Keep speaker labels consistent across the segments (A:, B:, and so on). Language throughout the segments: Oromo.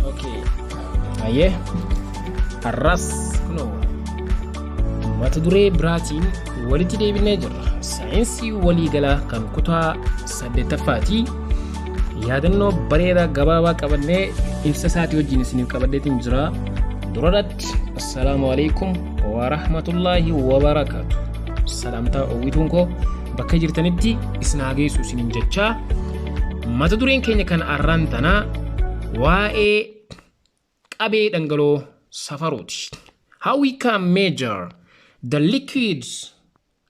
A: Okay. Aye. Arras no. Mata duree biraatiin walitti deebinee jirra. Saayinsii waliigalaa kan kutaa 8ffaatii yaadannoo bareedaa gabaabaa qabannee ibsa isaatii wajjin isiniif qabadheetiin jira. Duratti assalaamu alaykum wa rahmatullahi wa barakaatuh. Salaamtaa oowwituun koo bakka jirtanitti isin haa geessu isiniin jechaa. Mata dureen keenya kan arraan tanaa waa'ee qabee dhangala'oo safaruuti. How we can measure the liquids.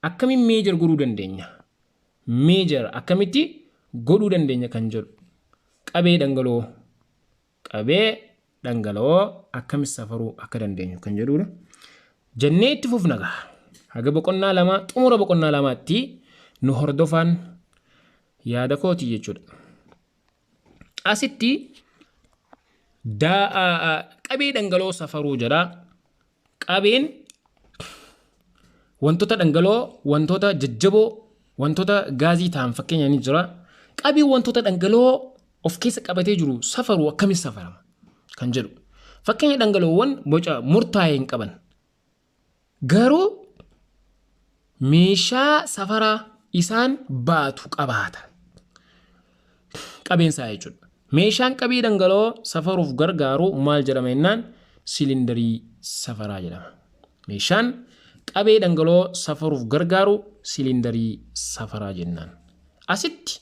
A: Akkamiin measure godhuu dandeenya? Measure akkamitti godhuu dandeenya kan jedhu. Qabee dhangala'oo akkamitti safaruu akka dandeenyu kan jedhudha. Jennee itti fufna gaa. Haga boqonnaa lama xumura boqonnaa lamaatti nu hordofan yaada kooti jechuudha. Asitti qabee dhangala'oo safaruu jedha. Qabeen wantoota dhangala'oo, wantoota jajjaboo, wantoota gaazii ta'an fakkeenya ni jira. Qabeen wantoota dhangala'oo of keessa qabatee jiru safaruu akkamitti safarama kan jedhu. Fakkeenya dhangala'oowwan boca murtaa'e hin qaban. Garuu meeshaa safaraa isaan baatu qabaata. Qabeen isaa jechuudha. Meeshaan qabee dhangala'oo safaruuf gargaaru maal jedhama jennaan? Silindarii safaraa jedhama. Meeshaan qabee dhangala'oo safaruuf gargaaru silindarii safaraa jennaan. Asitti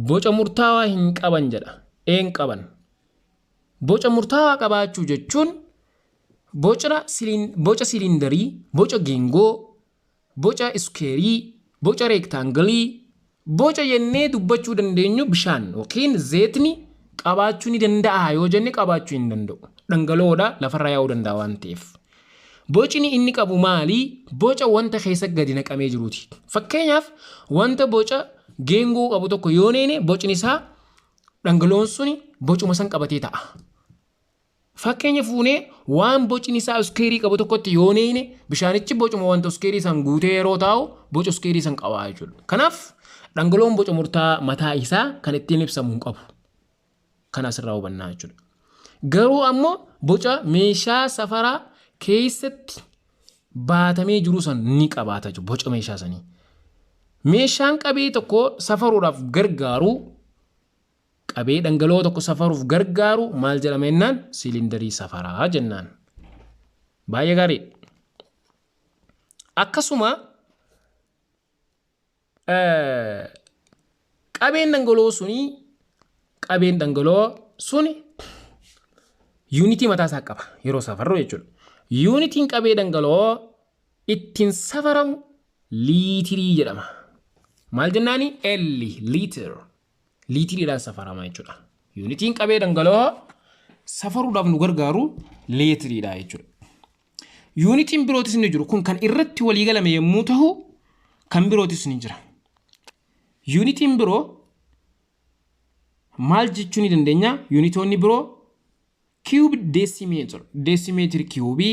A: boca murtaawaa hin qaban jedha. Een qaban. Boca murtaawaa qabaachuu jechuun boca silindarii, boca geengoo, boca iskeerii, boca reektaangalii, boca jennee dubbachuu dandeenyu bishaan yookiin zeetni qabaachuu ni danda'a yoo jenne qabaachuu hin danda'u. Dhangala'oodha lafarra yaa'uu danda'a waan ta'eef. Bocni inni qabu maali? Boca wanta keessa gadi naqamee jiruuti. Fakkeenyaaf wanta boca geengoo qabu tokko yoo neene bocni isaa dhangala'oon suni bocuma san qabatee ta'a. Fakkeenya fuunee waan bocni isaa iskeerii qabu tokkotti yoo neene bishaanichi bocuma wanta iskeerii san guutee yeroo taa'u boca iskeerii san qabaa jechuudha. Kanaaf dhangala'oon boca murtaa'aa mataa isaa kan ittiin ibsamu hin qabu. Kana asirraa hubannaa jechuudha. Garuu ammoo boca meeshaa safaraa keessatti baatamee jiru san ni qabaata jechuudha. Boca meeshaa sanii. Meeshaan qabee tokko safaruudhaaf gargaaru, qabee dhangala'oo tokko safaruuf gargaaru maal jedhama jennaan? Silindarii safaraa jennaan. Baay'ee gaarii. Akkasuma qabeen dhangala'oo suni yuunitii mataa isaa qaba yeroo safarru jechuudha. Yuunitiin qabee dhangala'oo ittiin safaramu liitirii jedhama. Maal jennaani? Liitiriidhaan safarama jechuudha. Yuunitiin qabee dhangala'oo safaruudhaaf nu gargaaru liitiriidha jechuudha. Yuunitiin birootis ni jiru. Kun kan irratti walii galame yommuu ta'u kan birootis ni jira. Yuunitiin biroo maal jechuu ni dandeenya? Yuunitoonni biroo cube decimeter cube,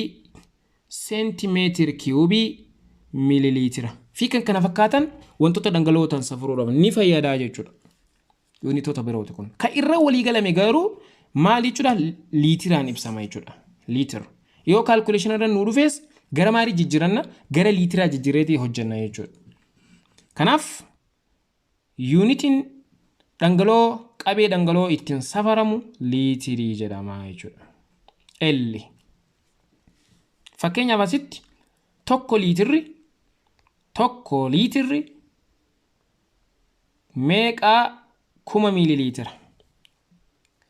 A: centimeter cube, millilitira fi kan kana fakkaatan wantoota dhangala'ootaan safaruudhaaf ni fayyada jechuudha. Yuunitoota birooti kun. Kan irra walii galame garuu maal jechuudha? Liitiraan ibsama jechuudha. Liitir. Yoo calculation irra nu dhufees gara maalii jijjiiranna? Gara liitiraa jijjiireetii hojjenna jechuudha. Kanaaf yuunitiin dhangala'oo qabee dhangala'oo ittiin safaramu liitirii jedhama jechuudha. Fakkeenyaaf asitti tokko liitirri meeqaa 1000 miililiitira.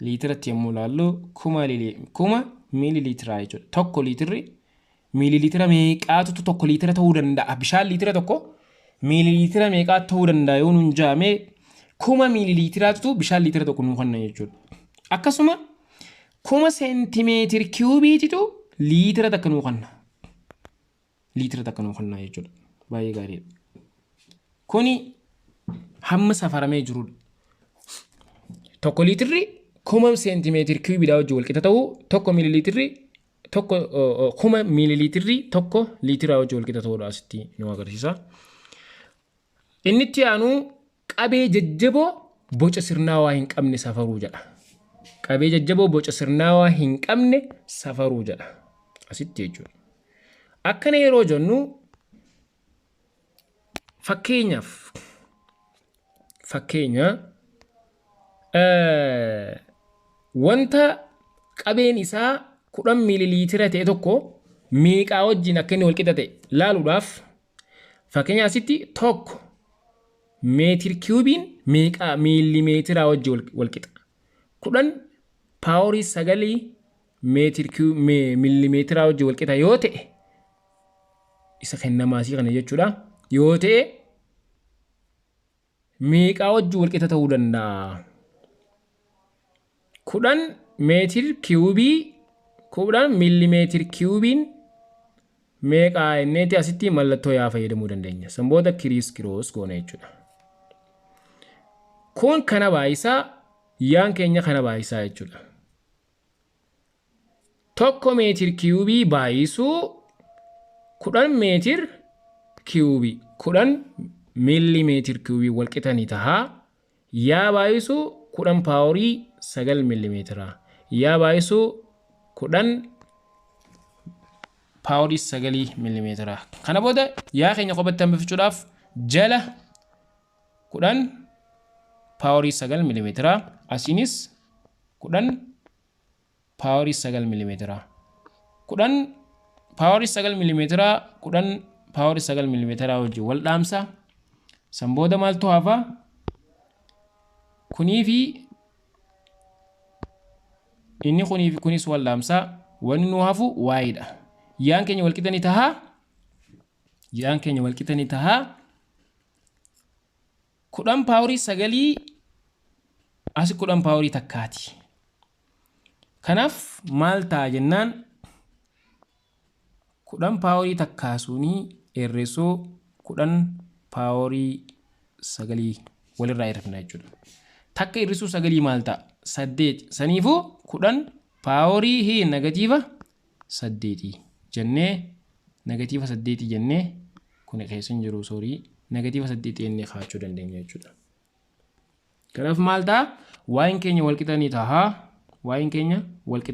A: Liitiratti yommuu ilaallu 1000 miililiitira jechuudha. Tokko liitirri miililiitira meeqaatu tokko liitira ta'uu danda'a? Bishaan liitira tokko miililiitira meeqaa ta'uu danda'a yoo nuun jaame 1000 miililiitiraatu bishaan liitira tokko nu kenna jechuudha. Akkasuma 1000 seentimeetiri kiubiititu liitira takka nu kenna. Liitira takka nu kenna jechuudha. Baay'ee gaariidha. Kuni hamma safaramee jirudha. Tokko liitirri 1000 seentimeetiri kiubiidhaa wajjin wal qixa ta'uu tokko miililiitirri 1000 miililiitirri tokko liitira wajjin wal qixa ta'uudha asitti nu agarsiisa. Inni itti aanu qabee jajjaboo boca sirnaawaa hin qabne safaruu jedha. qabee jajjaboo boca sirnaawaa hin qabne safaruu jedha asitti jechuudha. Akkana yeroo jennu fakkeenya wanta qabeen isaa 10 miililiitira ta'e tokko meeqaa wajjin akka inni walqixa ta'e laaluudhaaf fakkeenya asitti tokko meetir kiubiin meeqaa miilimeetira wajjin walqixa 10 paaworii 9 meetir miilimeetira wajjin walqixa yoo ta'e isa kennamaasii kana jechuudha yoo ta'e meeqaa wajjin walqixa ta'uu danda'a 10 meetir kiubii 10 miilimeetir kiubiin meeqaa inneeti asitti mallattoo yaa fayyadamuu dandeenya. Sanboota kiriis goona jechuudha. Kun kana baayisaa yaan keenya kana baayisaa jechuudha. Tokko meetir kiubii baayisuu 10 meetir kiubii 10 miilimeetir kiubii walqixa ni taha. Yaa baayisuu 10 paaworii 9 miilimeetira. Yaa baayisuu 10 paaworii 9 miilimeetira. Kana booda yaa keenya qofatti hambifachuudhaaf jala 10 paaworii 9 miilimeetira. Asiinis 10 paaworii 9 miilimeetira. 10 paaworii 9 miilimeetira 10 paaworii 9 miilimeetira wajjin wal dhaamsa. San booda maaltu hafa? Kunii fi inni kunii fi kunis wal dhaamsa. Wanni nu hafu waayidha. Yaan keenya walqixa ni taha 10 paaworii 9 asi 10 paaworii takkaati. Kanaaf maal ta'a jennaan 10 paaworii takkaasuunii herresoo 10 paaworii 9 walirraa hirrifna jechuudha. Takka hirrisuu 9 maal ta'a? 8. Saniifuu 10 paaworii hii negatiiva 8 jennee negatiiva 8 jennee kun keessa hin jiru soorii negatiiva 8 jennee kaachuu dandeenya jechuudha. Kanaaf maal ta'a? Waa'in keenya walqixa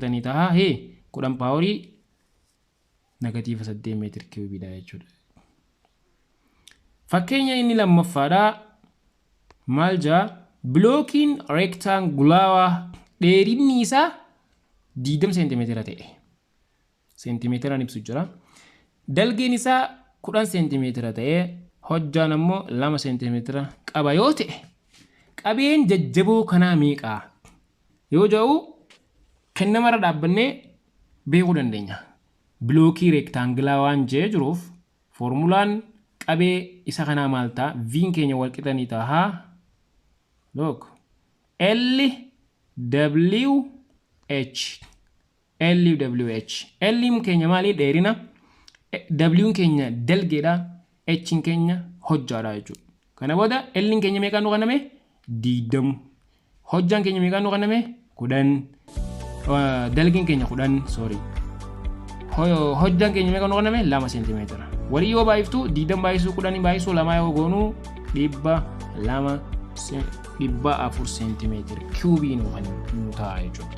A: ni taha hee 10 paaworii negatiiva 8 meetir kiubiidha jechuudha. Fakkeenya inni lammaffaadha. Maal jaa? Blookiin rectangulaawaa dheerinni isaa 20 seentimeetira ta'e. Seentimeetiraan ibsu jira. Dalgeen isaa 10 seentimeetira ta'e hojjaan ammoo 2 seentimeetira qaba yoo ta'e qabeen jajjaboo kanaa meeqaa? Yoo jedhu kennamarra dhaabbannee beekuu dandeenya. Blookii rectangulaa waan jee jiruuf formulaan qabee isa kanaa maal ta'a? V'n keenya walqixa ni taha. Look. LWH. L keenya maali? Dheerina. W keenya dalgeedha. H keenya hojjaadha jechuudha. Kana booda L keenya meeqaan nu kanname? 20. Hojjaan keenya meeqaan nu kanname? 10. Dalgeen keenya 10. Sorry. Hojjaan keenya meeqaan nu kanname? 2 seentimeetira. Walii yoo baay'iftu 20 baay'isuu 10 baay'isuu 2 yoo goonu 4 seentimeetira kiubii nu ta'a jechuudha.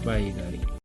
A: Baay'ee gaarii.